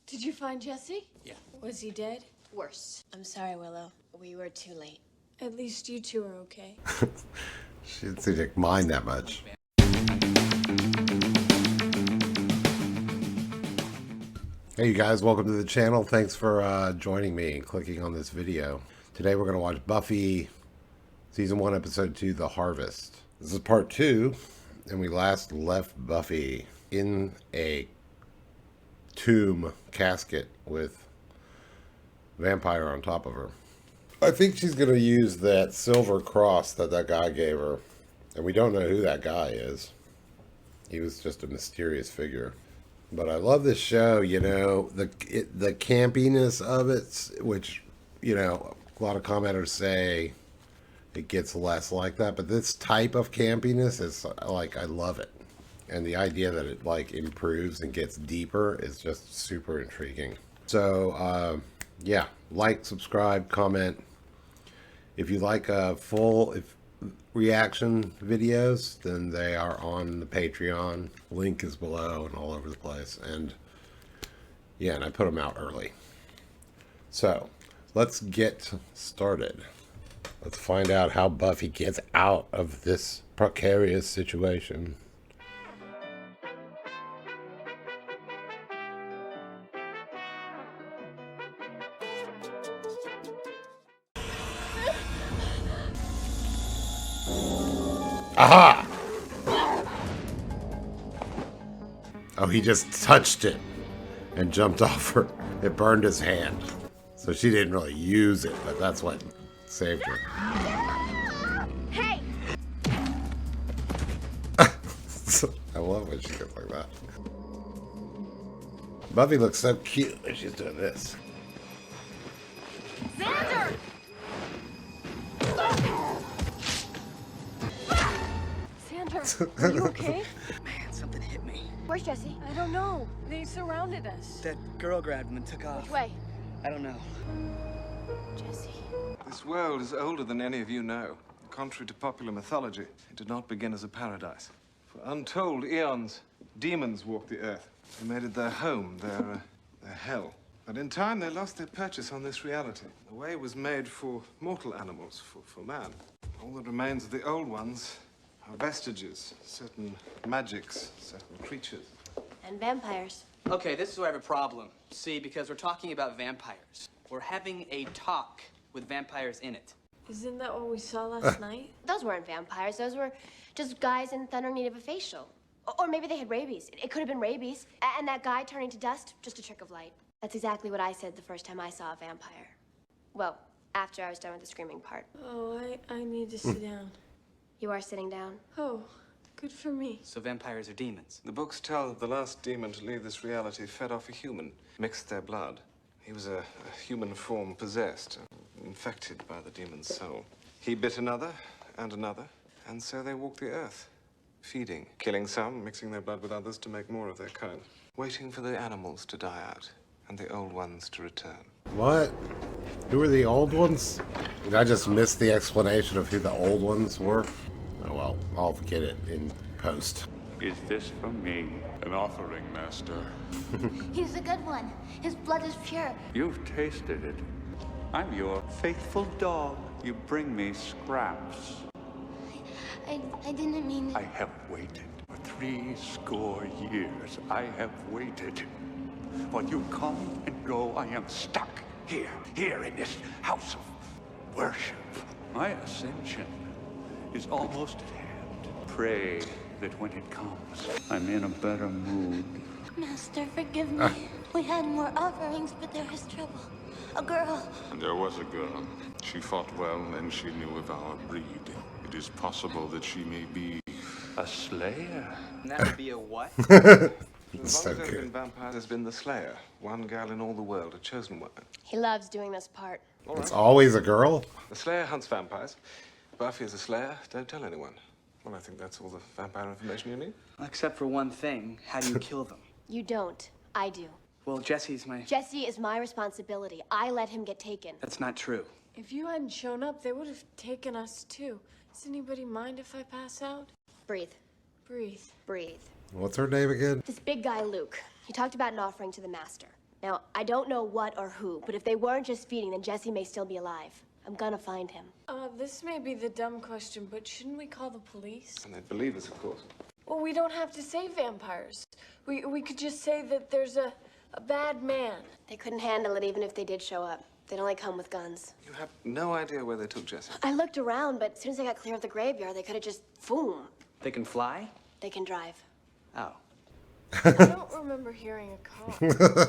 Did you find Jesse? Yeah. Was he dead? Worse. I'm sorry, Willow. We were too late. At least you two are okay. She didn't seem to mind that much. Hey you guys, welcome to the channel. Thanks for joining me and clicking on this video. Today we're going to watch Buffy Season 1, Episode 2, The Harvest. This is part 2, and we last left Buffy in a tomb casket with vampire on top of her. I think she's going to use that silver cross that guy gave her, and we don't know who that guy is. He was just a mysterious figure. But I love this show, you know, the campiness of it, which, you know, a lot of commenters say it gets less like that. But this type of campiness is like, I love it. And the idea that it like improves and gets deeper is just super intriguing. So, yeah, like, subscribe, comment. If you like full reaction videos, then they are on the Patreon. Link is below and all over the place. And yeah, and I put them out early. So let's get started. Let's find out how Buffy gets out of this precarious situation. Aha! Oh, he just touched it and jumped off her. It burned his hand. So she didn't really use it, but that's what saved her. Hey! I love when she goes like that. Buffy looks so cute when she's doing this. Xander! Are you okay? Man, something hit me. Where's Jesse? I don't know. They surrounded us. That girl grabbed him and took off. Which way? I don't know. Jesse. This world is older than any of you know. Contrary to popular mythology, it did not begin as a paradise. For untold eons, demons walked the earth. They made it their home, their hell. But in time, they lost their purchase on this reality. The way was made for mortal animals, for man. All that remains of the old ones are vestiges, certain magics, certain creatures. And vampires. Okay, this is where I have a problem. See, because we're talking about vampires. We're having a talk with vampires in it. Isn't that what we saw last night? Those weren't vampires. Those were just guys in thunder need of a facial. Or maybe they had rabies. It could have been rabies. And that guy turning to dust, just a trick of light. That's exactly what I said the first time I saw a vampire. Well, after I was done with the screaming part. Oh, I need to sit down. You are sitting down. Oh, good for me. So vampires are demons. The books tell the last demon to leave this reality fed off a human, mixed their blood. He was a human form possessed, infected by the demon's soul. He bit another, and so they walked the earth, feeding, killing some, mixing their blood with others to make more of their kind, waiting for the animals to die out and the old ones to return. What? Who are the old ones? I just missed the explanation of who the old ones were. Oh well, I'll get it in post. Is this for me? An offering, Master. He's a good one. His blood is pure. You've tasted it. I'm your faithful dog. You bring me scraps. I didn't mean... I have waited for 70 years. I have waited. While you come and go, I am stuck here in this house of worship. My ascension is almost at hand. Pray that when it comes, I'm in a better mood. Master, forgive me. We had more offerings, but there was trouble. A girl. There was a girl. She fought well, and she knew of our breed. It is possible that she may be A slayer? And that would be a what? It's so As long as there have good. been vampires, there's been the Slayer. One girl in all the world, a chosen one. He loves doing this part. It's always a girl? The Slayer hunts vampires. Buffy is a Slayer. Don't tell anyone. Well, I think that's all the vampire information you need. Except for one thing. How do you kill them? You don't. I do. Well, Jesse's my... Jesse is my responsibility. I let him get taken. That's not true. If you hadn't shown up, they would have taken us too. Does anybody mind if I pass out? Breathe. Breathe. Breathe. What's her name again? This big guy, Luke. He talked about an offering to the master. Now, I don't know what or who, but if they weren't just feeding, then Jesse may still be alive. I'm gonna find him. This may be the dumb question, but shouldn't we call the police? And they'd believe us, of course. Well, we don't have to say vampires. We could just say that there's a bad man. They couldn't handle it even if they did show up. They'd only come with guns. You have no idea where they took Jesse. I looked around, but as soon as I got clear of the graveyard, they could have just, boom. They can fly? They can drive. Oh. I don't remember hearing a car.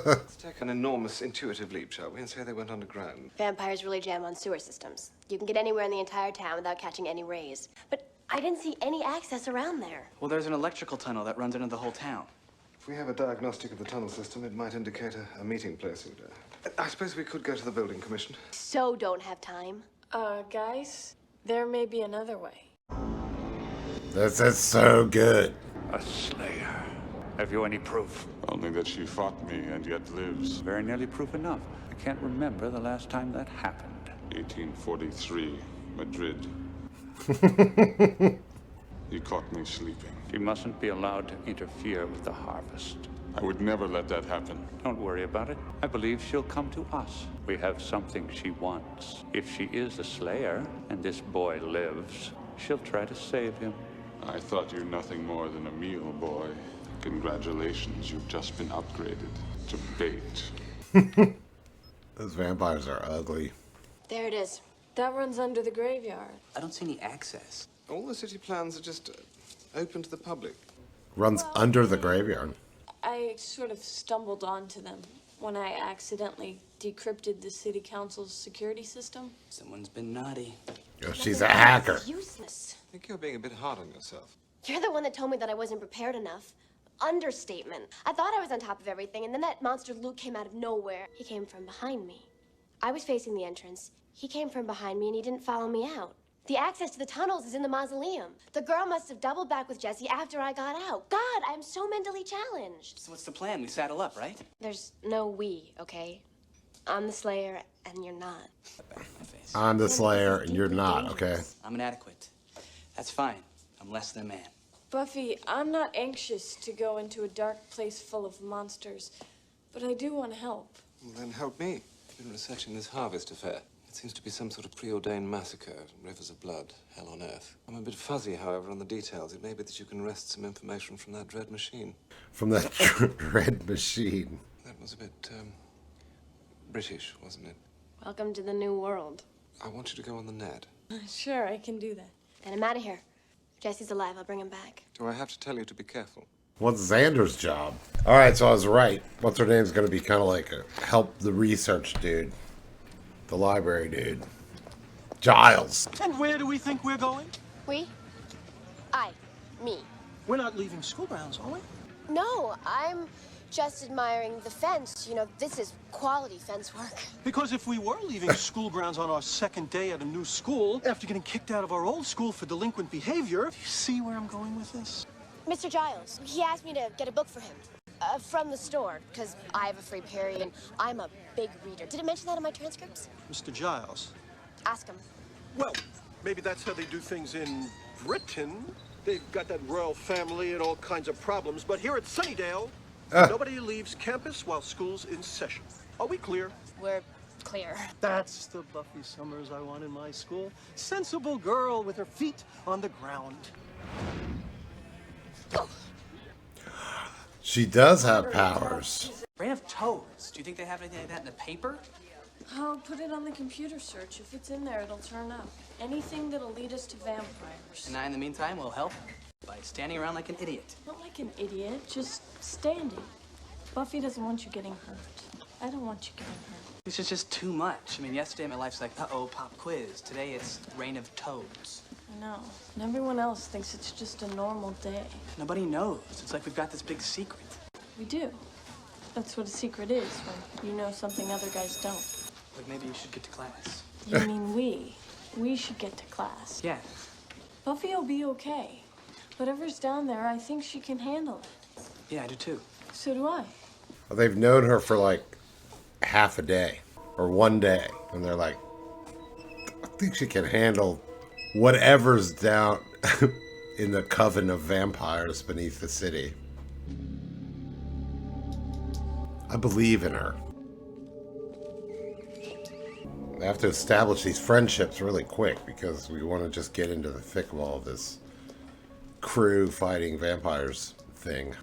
Let's take an enormous intuitive leap, shall we, and say they went underground. Vampires really jam on sewer systems. You can get anywhere in the entire town without catching any rays. But I didn't see any access around there. Well, there's an electrical tunnel that runs into the whole town. If we have a diagnostic of the tunnel system, it might indicate a meeting place. I suppose we could go to the building commission. So don't have time. Guys, there may be another way. This is so good. A slayer. Have you any proof? Only that she fought me and yet lives. Very nearly proof enough. I can't remember the last time that happened. 1843, Madrid. He caught me sleeping. She mustn't be allowed to interfere with the harvest. I would never let that happen. Don't worry about it. I believe she'll come to us. We have something she wants. If she is a slayer, and this boy lives, she'll try to save him. I thought you nothing more than a meal boy. Congratulations, you've just been upgraded to bait. Those vampires are ugly. There it is. That runs under the graveyard. I don't see any access. All the city plans are just open to the public. Runs under the graveyard. I sort of stumbled onto them when I accidentally decrypted the city council's security system. Someone's been naughty. Oh, she's a hacker. Useless. I think you're being a bit hard on yourself. You're the one that told me that I wasn't prepared enough. Understatement. I thought I was on top of everything, and then that monster Luke came out of nowhere. He came from behind me. I was facing the entrance. He came from behind me, and he didn't follow me out. The access to the tunnels is in the mausoleum. The girl must have doubled back with Jesse after I got out. God, I'm so mentally challenged. So what's the plan? We saddle up, right? There's no we, okay? I'm the Slayer, and you're not. My face. I'm the Slayer, and you're not, okay? I'm inadequate. That's fine. I'm less than a man. Buffy, I'm not anxious to go into a dark place full of monsters, but I do want to help. Well, then help me. I've been researching this harvest affair. It seems to be some sort of preordained massacre, rivers of blood, hell on earth. I'm a bit fuzzy, however, on the details. It may be that you can wrest some information from that dread machine. From that red machine. That was a bit, British, wasn't it? Welcome to the new world. I want you to go on the net. Sure, I can do that. Then I'm out of here. If Jesse's alive, I'll bring him back. Do I have to tell you to be careful? What's Xander's job? Alright, so I was right. What's her name's gonna be kind of like a help the research dude. The library dude. Giles. And where do we think we're going? Me. We're not leaving school grounds, are we? No, I'm just admiring the fence. You know, this is quality fence work. Because if we were leaving school grounds on our second day at a new school, after getting kicked out of our old school for delinquent behavior, do you see where I'm going with this? Mr. Giles, he asked me to get a book for him. From the store, because I have a free period and I'm a big reader. Did it mention that in my transcripts? Mr. Giles. Ask him. Well, maybe that's how they do things in Britain. They've got that royal family and all kinds of problems. But here at Sunnydale, nobody leaves campus while school's in session. Are we clear? We're clear. That's the Buffy Summers I want in my school. Sensible girl with her feet on the ground. She does have powers. Brain of toads. Do you think they have anything like that in the paper? I'll put it on the computer search. If it's in there, it'll turn up. Anything that'll lead us to vampires. And I, in the meantime, will help by standing around like an idiot. Not like an idiot, just standing. Buffy doesn't want you getting hurt. I don't want you getting hurt. This is just too much. I mean, yesterday my life's like, uh-oh, pop quiz. Today it's rain of toads. I know. And everyone else thinks it's just a normal day. Nobody knows. It's like we've got this big secret. We do. That's what a secret is, when you know something other guys don't. Like maybe you should get to class. You mean we? We should get to class. Yeah. Buffy will be okay. Whatever's down there, I think she can handle it. Yeah, I do too. So do I. They've known her for like half a day or one day. And they're like, I think she can handle whatever's down in the coven of vampires beneath the city. I believe in her. They have to establish these friendships really quick because we want to just get into the thick of all of this crew fighting vampires thing.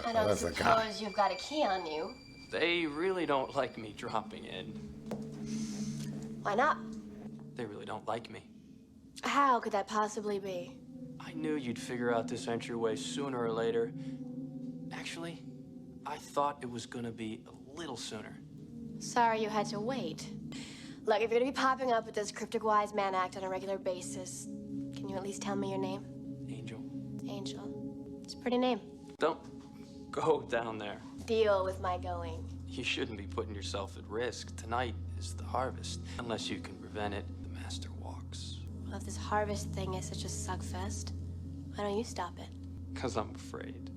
I don't suppose you've got a key on you. They really don't like me dropping in. Why not? They really don't like me. How could that possibly be? I knew you'd figure out this entryway sooner or later. Actually, I thought it was gonna be a little sooner. Sorry you had to wait. Look, if you're gonna be popping up with this cryptic wise man act on a regular basis, can you at least tell me your name? Angel. Angel. It's a pretty name. Don't go down there. Deal with my going. You shouldn't be putting yourself at risk. Tonight is the harvest. Unless you can prevent it, the master walks. Well, if this harvest thing is such a suckfest, why don't you stop it? 'Cause I'm afraid.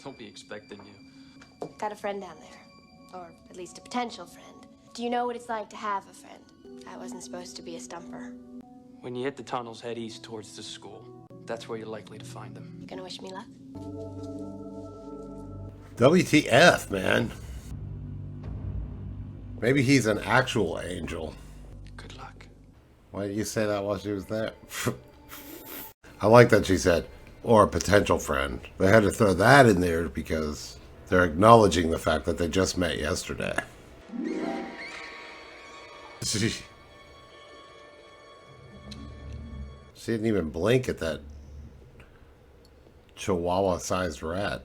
Don't be expecting you. Got a friend down there. Or at least a potential friend. Do you know what it's like to have a friend? I wasn't supposed to be a stumper. When you hit the tunnels, head east towards the school. That's where you're likely to find them. You gonna wish me luck? WTF, man. Maybe he's an actual angel. Good luck. Why did you say that while she was there? I like that she said, or a potential friend. They had to throw that in there because they're acknowledging the fact that they just met yesterday. She didn't even blink at that chihuahua-sized rat.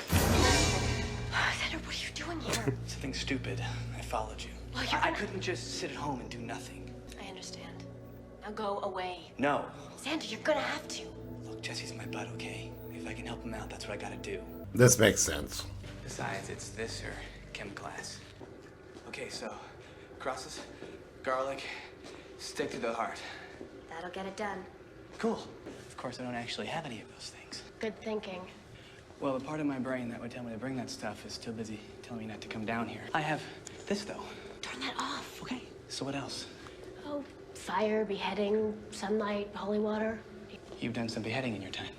Xander, what are you doing here? Something stupid. I followed you. Well, I couldn't just sit at home and do nothing. I understand. Now go away. No. Xander, you're gonna have to. Look, Jesse's in my butt, okay? If I can help him out, that's what I gotta do. This makes sense. Besides, it's this or chem class. Okay, so crosses, garlic, stick to the heart. That'll get it done. Cool. Of course, I don't actually have any of those things. Good thinking. Well, the part of my brain that would tell me to bring that stuff is too busy telling me not to come down here. I have this, though. Turn that off. Okay, so what else? Oh, fire, beheading, sunlight, holy water. You've done some beheading in your time.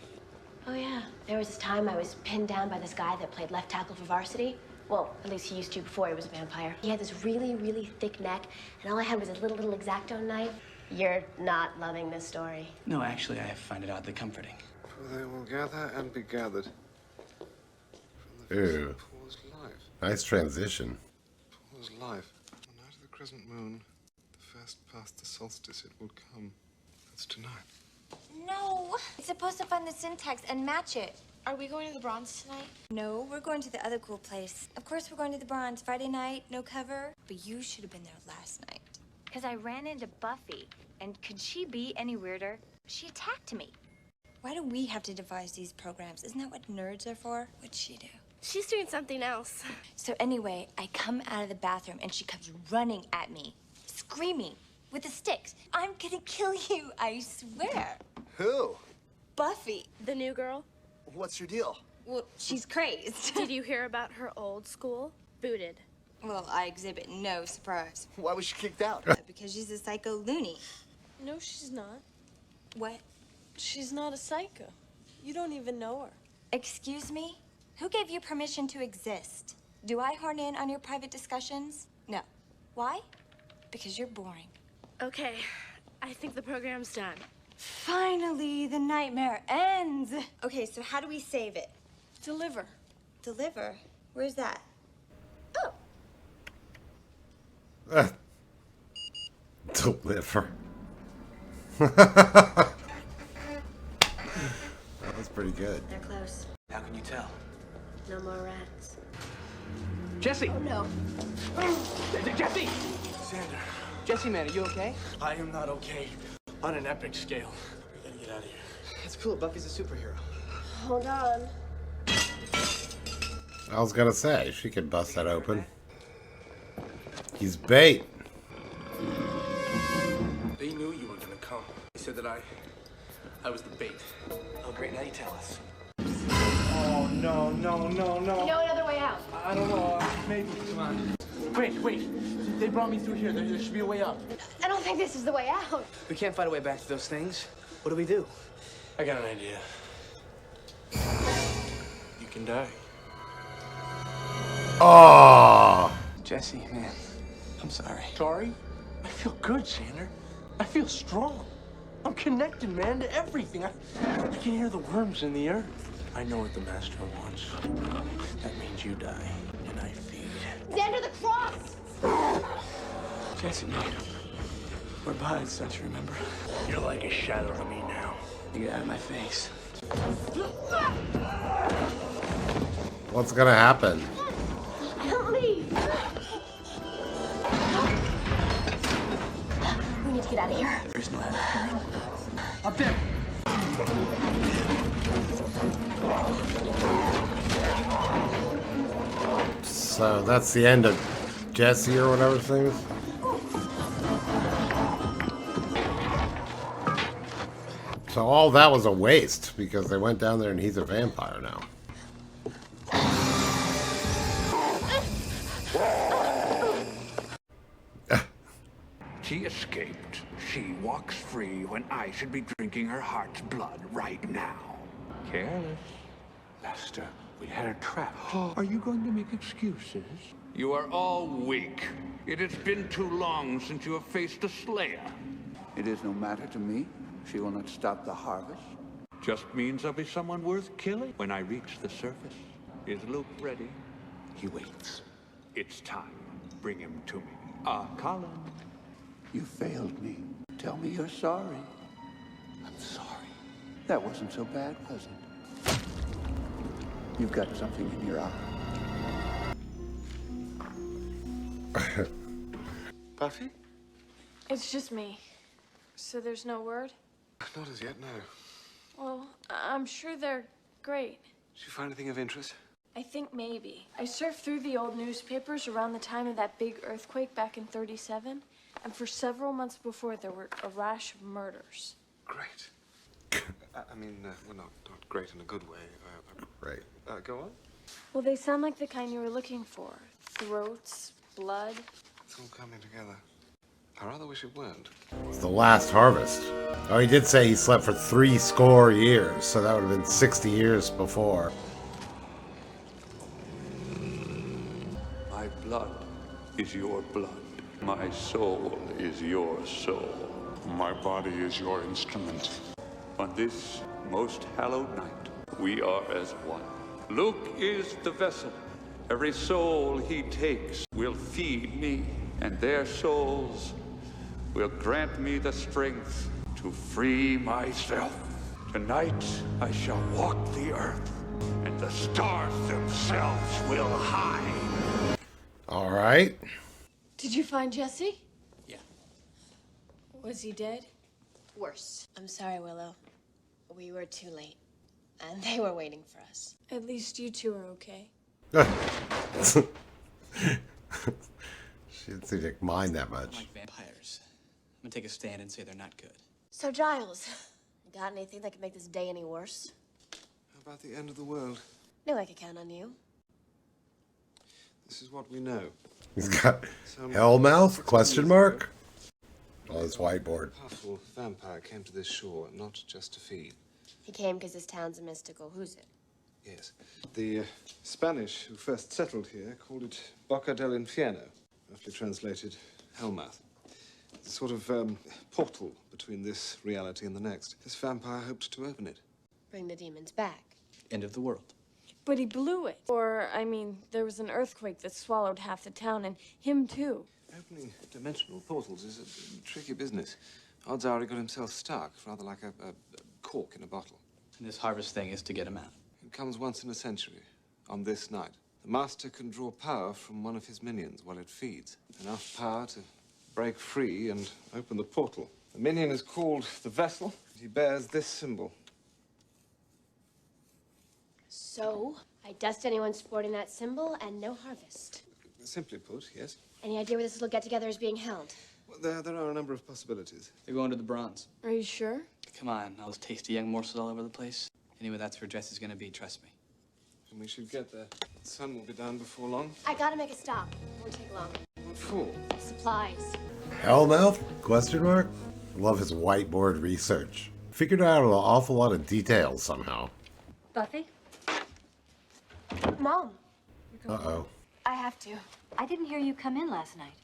Oh, yeah. There was this time I was pinned down by this guy that played left tackle for varsity. Well, at least he used to before he was a vampire. He had this really, really thick neck, and all I had was a little X-Acto knife. You're not loving this story. No, actually, I find it oddly comforting. For they will gather and be gathered. Ew. Paul's life. Nice transition. Paul's life. On the night of the crescent moon, the first past the solstice, it will come. That's tonight. No, it's supposed to find the syntax and match it. Are we going to the Bronze tonight? No, we're going to the other cool place. Of course we're going to the Bronze. Friday night, no cover. But you should have been there last night. Because I ran into Buffy, and could she be any weirder? She attacked me. Why do we have to devise these programs? Isn't that what nerds are for? What'd she do? She's doing something else. So anyway, I come out of the bathroom and she comes running at me, screaming with the sticks. I'm gonna kill you, I swear. Who? Buffy. The new girl? What's your deal? Well, she's crazed. Did you hear about her old school? Booted. Well, I exhibit no surprise. Why was she kicked out? Because she's a psycho loony. No, she's not. What? She's not a psycho. You don't even know her. Excuse me? Who gave you permission to exist? Do I horn in on your private discussions? No. Why? Because you're boring. Okay, I think the program's done. Finally, the nightmare ends. Okay, so how do we save it? Deliver. Deliver? Where's that? Oh. Deliver. That was pretty good. They're close. How can you tell? No more rats. Jesse! Oh, no. Jesse! Xander. Jesse, man, are you okay? I am not okay. On an epic scale. We gotta get out of here. It's cool. Buffy's a superhero. Hold on. I was gonna say, she could bust that open. He's bait. They knew you were gonna come. They said that I was the bait. Oh, great. Now you tell us. Oh, no. You know another way out. I don't know. Maybe. Come on. Wait. They brought me through here. There should be a way out. I don't think this is the way out. We can't find a way back to those things. What do we do? I got an idea. You can die. Oh, Jesse, man, I'm sorry. Sorry? I feel good, Xander. I feel strong. I'm connected, man, to everything. I can hear the worms in the earth. I know what the Master wants. That means you die, and I feed. Xander, the cross! Jesse, man. We're buds, don't you remember? You're like a shadow to me now. You get out of my face. what's gonna happen? Help me! We need to get out of here. There's no heaven. Up there! So that's the end of Jesse or whatever his name is. So all that was a waste because they went down there and he's a vampire now. She escaped. She walks free when I should be drinking her heart's blood right now. Careless. Master, we had her trapped. Are you going to make excuses? You are all weak. It has been too long since you have faced a slayer. It is no matter to me. She will not stop the harvest. Just means I'll be someone worth killing when I reach the surface. Is Luke ready? He waits. It's time. Bring him to me. Colin. You failed me. Tell me you're sorry. I'm sorry. That wasn't so bad, was it? You've got something in your eye. Buffy? It's just me. So there's no word? Not as yet, no. Well, I'm sure they're great. Did you find anything of interest? I think maybe. I surfed through the old newspapers around the time of that big earthquake back in '37, and for several months before, there were a rash of murders. Great. I mean, well, not great in a good way. Right. Go on. Well, they sound like the kind you were looking for. Throats, blood. It's all coming together. I rather wish it weren't. It's the last harvest. Oh, he did say he slept for 70 years, so that would have been 60 years before. My blood is your blood. My soul is your soul. My body is your instrument. On this most hallowed night, we are as one. Luke is the vessel. Every soul he takes will feed me, and their souls will grant me the strength to free myself. Tonight, I shall walk the earth, and the stars themselves will hide. All right. Did you find Jesse? Yeah. Was he dead? Worse. I'm sorry, Willow. We were too late. And they were waiting for us. At least you two are okay. She didn't seem to mind that much. Like vampires. I'm gonna take a stand and say they're not good. So, Giles, got anything that could make this day any worse? How about the end of the world? Knew I could count on you. This is what we know. He's got Hellmouth? Question mark? On his whiteboard. A powerful vampire came to this shore, not just to feed. He came because this town's a mystical. Who's it? Yes. The Spanish who first settled here called it Boca del Infierno, roughly translated Hellmouth. It's a sort of portal between this reality and the next. This vampire hoped to open it. Bring the demons back. End of the world. But he blew it. Or, I mean, there was an earthquake that swallowed half the town, and him too. Opening dimensional portals is a tricky business. Odds are he got himself stuck, rather like a cork in a bottle. And this harvest thing is to get him out. It comes once in a century, on this night. The master can draw power from one of his minions while it feeds. Enough power to break free and open the portal. The minion is called the Vessel. He bears this symbol. So, I dust anyone sporting that symbol and no harvest. Simply put, yes. Any idea where this little get-together is being held? Well, there are a number of possibilities. They're going to the Bronze. Are you sure? Come on, all those tasty young morsels all over the place. Anyway, that's where Jesse's gonna be, trust me. And we should get there. The sun will be down before long. I gotta make a stop. Won't take long. What for? Supplies. Hellmouth? Question mark? Love his whiteboard research. Figured out an awful lot of details somehow. Buffy? Mom, Uh-oh. I have to. I didn't hear you come in last night.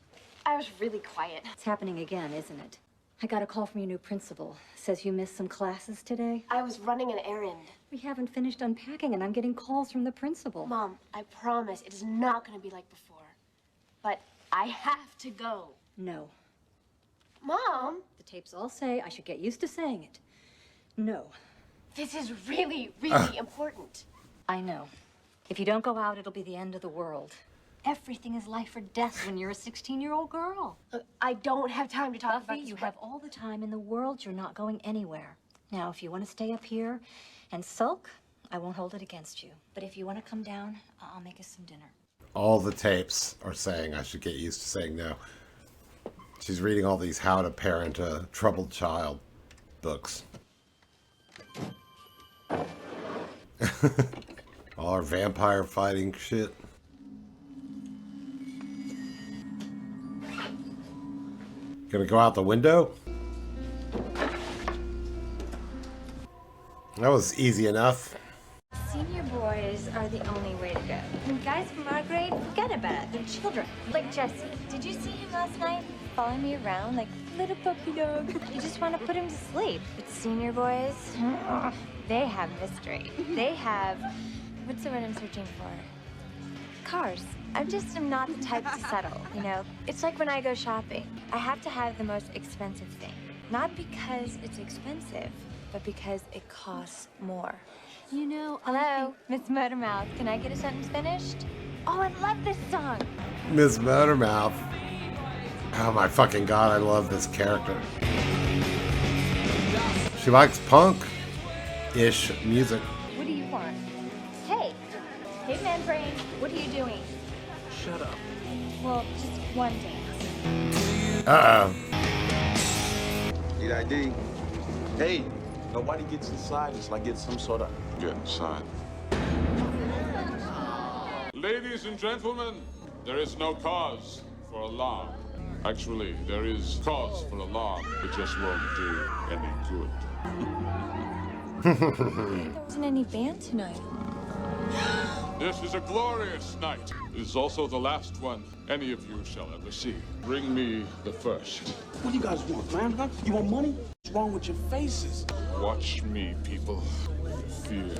I was really quiet. It's happening again, isn't it? I got a call from your new principal. Says you missed some classes today. I was running an errand. We haven't finished unpacking and I'm getting calls from the principal. Mom, I promise it is not going to be like before. But I have to go. No. Mom! The tapes all say I should get used to saying it. No. This is really, really important. I know. If you don't go out, it'll be the end of the world. Everything is life or death when you're a 16-year-old girl. Look, I don't have time to talk about Buffy, this. you have all the time in the world. You're not going anywhere. Now, if you want to stay up here and sulk, I won't hold it against you. But if you want to come down, I'll make us some dinner. All the tapes are saying I should get used to saying no. She's reading all these How to Parent a Troubled Child books. All our vampire fighting shit. Gonna go out the window? That was easy enough. Senior boys are the only way to go. And guys from our grade, forget about it. They're children. Like Jesse. Did you see him last night? Following me around like little puppy dog. You just want to put him to sleep. But senior boys, they have mystery. They have, what's the word I'm searching for? Cars. I just am not the type to settle, you know? It's like when I go shopping. I have to have the most expensive thing. Not because it's expensive, but because it costs more. You know, hello, Miss Motormouth. Can I get a sentence finished? Oh, I love this song. Miss Motormouth. Oh my fucking god, I love this character. She likes punk-ish music. What do you want? Hey, man brain, what are you doing? Shut up. Well, just one dance. Uh-oh. Need ID? Hey, nobody gets inside until I get some sort of... Get inside. Ladies and gentlemen, there is no cause for alarm. Actually, there is cause for alarm. It just won't do any good. There wasn't any band tonight. This is a glorious night. It is also the last one any of you shall ever see. Bring me the first. What do you guys want, man? Huh? You want money? What's wrong with your faces? Watch me, people. Fear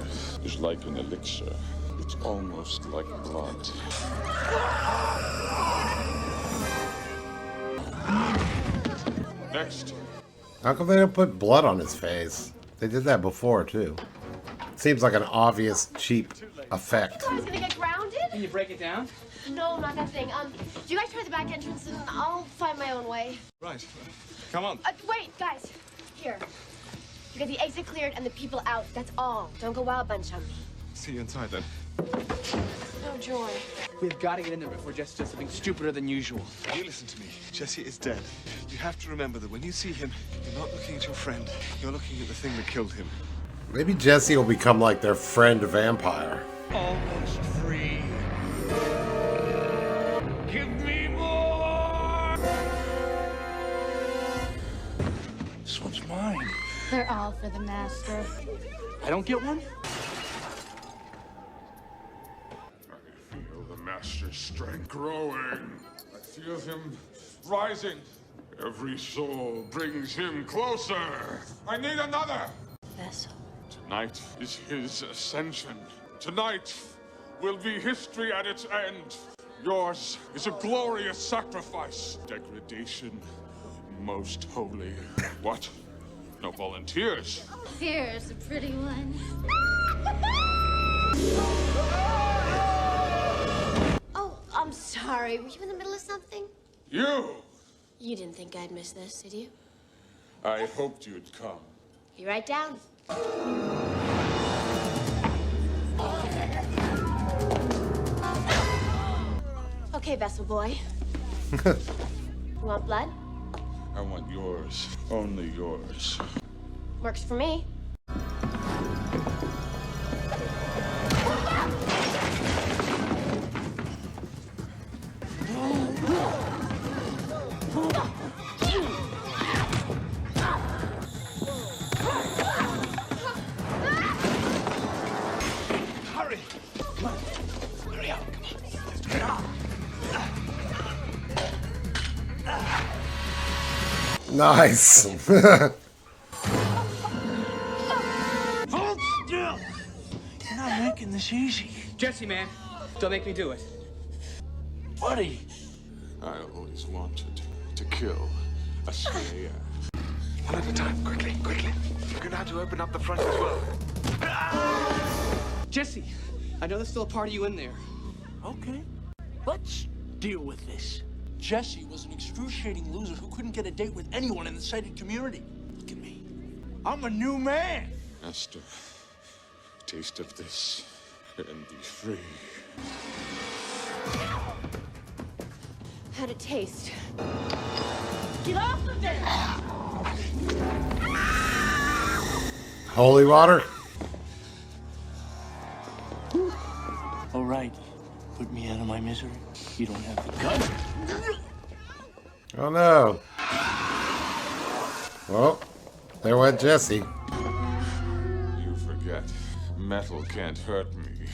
is like an elixir. It's almost like blood. Next. How come they didn't put blood on his face? They did that before, too. Seems like an obvious, cheap effect. I was gonna get grounded? Can you break it down? No, not that thing. You guys try the back entrance and I'll find my own way. Right. Come on. Wait, guys. Here. You got the exit cleared and the people out. That's all. Don't go wild bunch on me. See you inside then. No joy. We've got to get in there before Jesse does something stupider than usual. You listen to me. Jesse is dead. You have to remember that when you see him, you're not looking at your friend. You're looking at the thing that killed him. Maybe Jesse will become like their friend vampire. Almost free. Give me more! This one's mine. They're all for the master. I don't get one? I feel the master's strength growing. I feel him rising. Every soul brings him closer. I need another. Vessel. Tonight is his ascension. Tonight will be history at its end. Yours is a glorious sacrifice. Degradation, most holy. What? No volunteers? Here's a pretty one. Oh, I'm sorry. Were you in the middle of something? You! You didn't think I'd miss this, did you? I hoped you'd come. Be right down. Okay, Vessel boy. You want blood? I want yours. Only yours. Works for me. Nice. Hold still! You're not making this easy. Jesse, man, don't make me do it. Buddy! I always wanted to kill a slayer. One at a time, quickly, quickly. You're gonna have to open up the front as well. Jesse, I know there's still a part of you in there. Okay, let's deal with this. Jesse was an excruciating loser who couldn't get a date with anyone in the sighted community. Look at me. I'm a new man. Master, taste of this and be free. How'd it taste? Get off of there! Holy water. All right, put me out of my misery. You don't have the guts. Oh no. Well, there went Jesse. You forget, metal can't hurt me.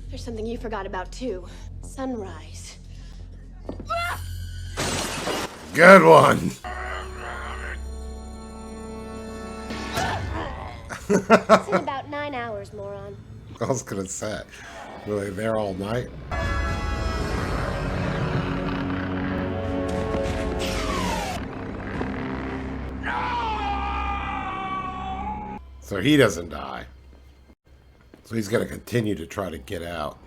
There's something you forgot about, too. Sunrise. Good one. It's in about 9 hours, moron. I was gonna say, were they there all night? So he doesn't die. So he's gonna continue to try to get out.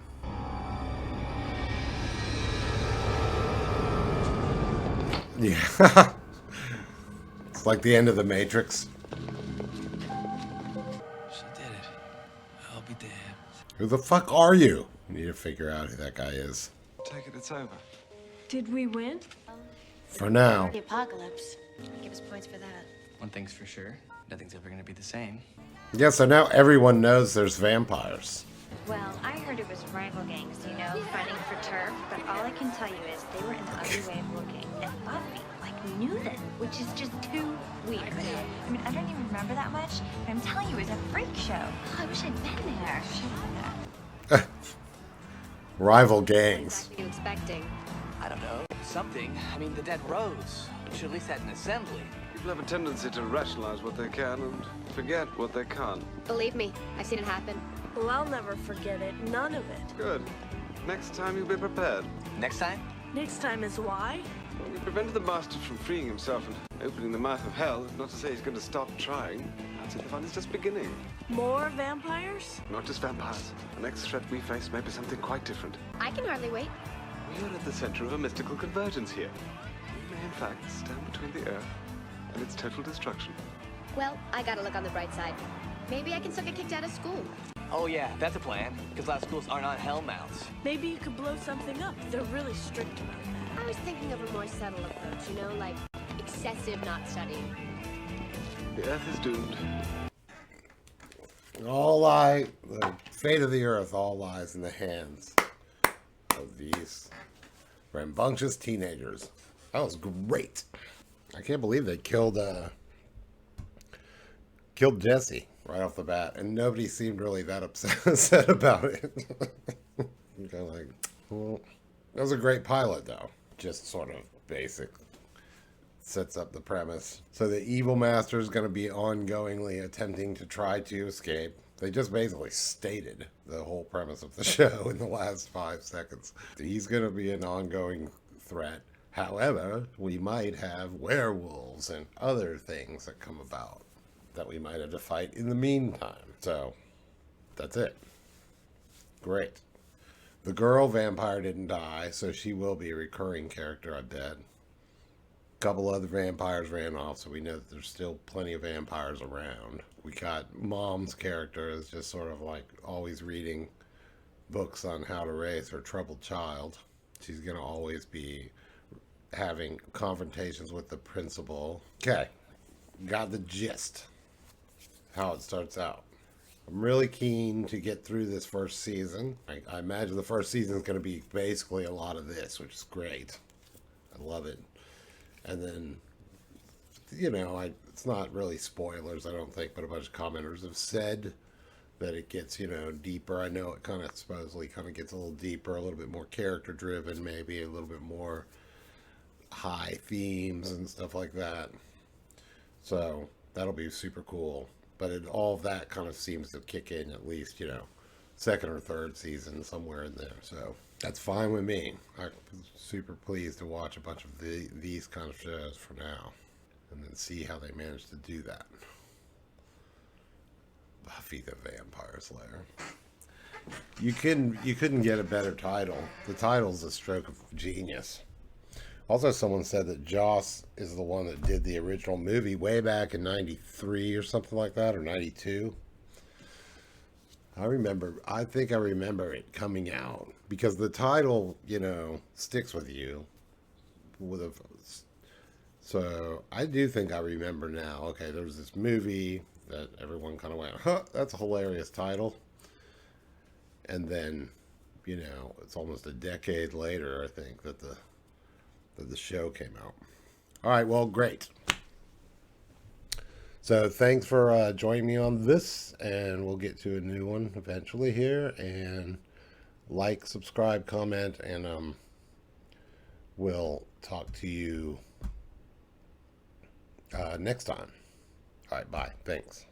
Yeah. It's like the end of the Matrix. She did it. I'll be damned. Who the fuck are you? You need to figure out who that guy is. Take it, it's over. Did we win? For now. The apocalypse. Give us points for that. One thing's for sure, nothing's ever gonna be the same. Yeah, so now everyone knows there's vampires. Well, I heard it was rival gangs, you know, fighting for turf, but all I can tell you is they were in the ugly way of looking. And Buffy, knew them, which is just too weird. I mean, I don't even remember that much, but I'm telling you, it was a freak show. Oh, I wish I'd been there. Rival gangs. What are you expecting? I don't know, something. I mean, the dead rose. We should at least have an assembly. People have a tendency to rationalize what they can and forget what they can't. Believe me, I've seen it happen. Well, I'll never forget it. None of it. Good. Next time you'll be prepared. Next time? Next time is why? Well, we prevented the master from freeing himself and opening the mouth of hell. Not to say he's going to stop trying. I'd say the fun is just beginning. More vampires? Not just vampires. The next threat we face may be something quite different. I can hardly wait. We are at the center of a mystical convergence here. We may, in fact, stand between the earth and its total destruction. Well, I gotta look on the bright side. Maybe I can still get kicked out of school. Oh yeah, that's a plan, because a lot of schools aren't on hell mounts. Maybe you could blow something up. They're really strict about that. I was thinking of a more subtle approach, you know, like excessive not studying. The earth is doomed. The fate of the earth all lies in the hands of these rambunctious teenagers. That was great. I can't believe they killed Jesse right off the bat, and nobody seemed really that upset about it. Kind of like, well, that was a great pilot, though. Just sort of basic. Sets up the premise. So the evil master is going to be ongoingly attempting to try to escape. They just basically stated the whole premise of the show in the last 5 seconds. He's going to be an ongoing threat. However, we might have werewolves and other things that come about that we might have to fight in the meantime. So, that's it. Great. The girl vampire didn't die, so she will be a recurring character, I bet. A couple other vampires ran off, so we know that there's still plenty of vampires around. We got Mom's character as just sort of like always reading books on how to raise her troubled child. She's going to always be having confrontations with the principal. Okay, got the gist. How it starts out. I'm really keen to get through this first season. I imagine the first season is going to be basically a lot of this, which is great. I love it. And then, you know, it's not really spoilers, I don't think, but a bunch of commenters have said that it gets, you know, deeper. I know it kind of supposedly kind of gets a little deeper, a little bit more character driven, maybe a little bit more high themes and stuff like that. So that'll be super cool. But all of that kind of seems to kick in at least, you know, second or third season, somewhere in there. So that's fine with me. I'm super pleased to watch a bunch of these kind of shows for now, and then see how they manage to do that. Buffy the Vampire Slayer. You couldn't get a better title. The title's a stroke of genius. Also, someone said that Joss is the one that did the original movie way back in '93 or something like that, or '92. I think I remember it coming out because the title, you know, sticks with you. So I do think I remember now. Okay, there was this movie that everyone kind of went, huh, that's a hilarious title. And then, you know, it's almost a decade later, I think, that the show came out. All right, well, great. So thanks for joining me on this, and we'll get to a new one eventually here. And like, subscribe, comment, and we'll talk to you next time. All right, bye. Thanks.